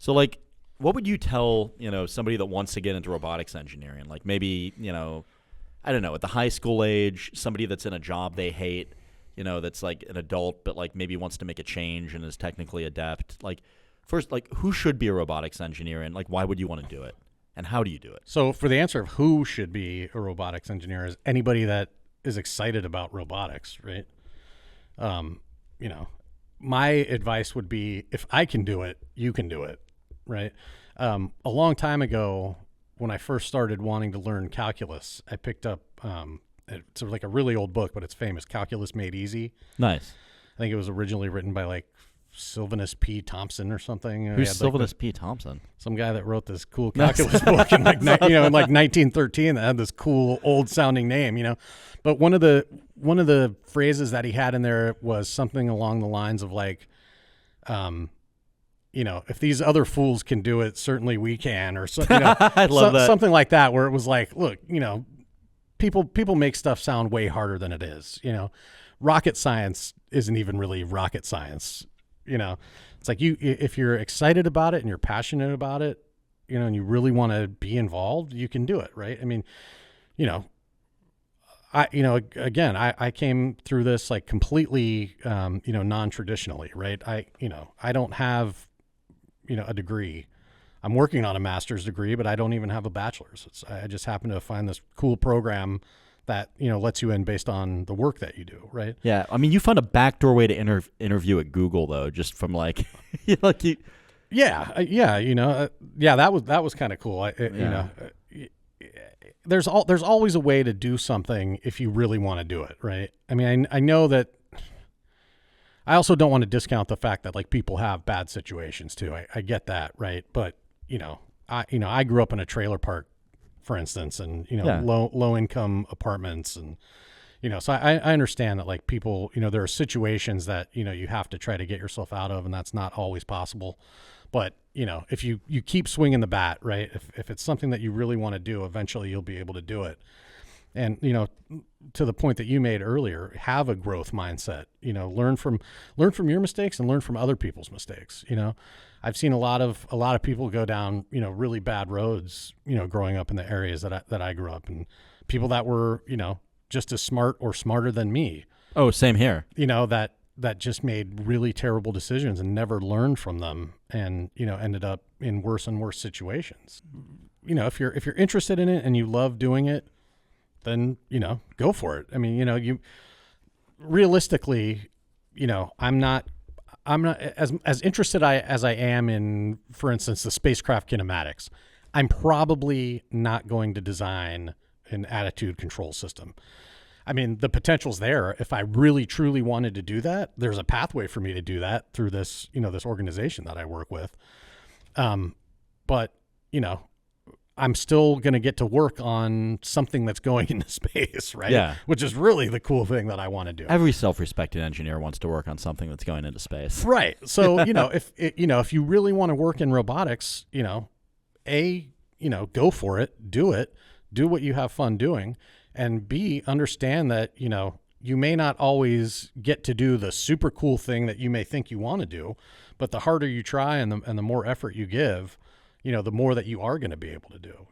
So, like, what would you tell, somebody that wants to get into robotics engineering? Like, maybe, I don't know, at the high school age, somebody that's in a job they hate, that's like an adult, but like maybe wants to make a change and is technically adept. Like, first, like, who should be a robotics engineer, and like, why would you want to do it, and how do you do it? So for the answer of who should be a robotics engineer is anybody that is excited about robotics, right? My advice would be, if I can do it, you can do it, right? A long time ago, when I first started wanting to learn calculus, I picked up it's like a really old book, but it's famous, Calculus Made Easy. Nice. I think it was originally written by like Sylvanus P. Thompson or something. Who's Sylvanus P. Thompson? Some guy that wrote this cool calculus book in like in like 1913 that had this cool old sounding name, But one of the phrases that he had in there was something along the lines of like, if these other fools can do it, certainly we can, or so, I love that. Something like that, where it was like, look, people make stuff sound way harder than it is. Rocket science isn't even really rocket science. It's like if you're excited about it and you're passionate about it, and you really want to be involved, you can do it, right? I mean, I came through this like completely, non-traditionally, right? I don't have, a degree. I'm working on a master's degree, but I don't even have a bachelor's. I just happen to find this cool program that, lets you in based on the work that you do, right? Yeah. I mean, you found a backdoor way to interview at Google, though, just from like, like you. Yeah. That was kind of cool. There's always a way to do something if you really want to do it, right? I mean, I know that. I also don't want to discount the fact that like people have bad situations too. I get that, right? But I grew up in a trailer park, for instance, and low income apartments, and so I understand that like people, there are situations that you have to try to get yourself out of, and that's not always possible. But if you keep swinging the bat, right? If it's something that you really want to do, eventually you'll be able to do it. And to the point that you made earlier, have a growth mindset. Learn from your mistakes and learn from other people's mistakes. I've seen a lot of people go down really bad roads. Growing up in the areas that I grew up, and people that were just as smart or smarter than me. Oh, same here. That just made really terrible decisions and never learned from them, and ended up in worse and worse situations. If you're interested in it and you love doing it, then go for it. I mean, you realistically, I'm not as interested as I am in, for instance, the spacecraft kinematics. I'm probably not going to design an attitude control system. I mean, the potential's there. If I really truly wanted to do that, there's a pathway for me to do that through this, this organization that I work with. But I'm still going to get to work on something that's going into space, right? Yeah. Which is really the cool thing that I want to do. Every self-respecting engineer wants to work on something that's going into space. Right. So, if you really want to work in robotics, go for it, do what you have fun doing, and B, understand that, you may not always get to do the super cool thing that you may think you want to do, but the harder you try and the more effort you give, the more that you are going to be able to do.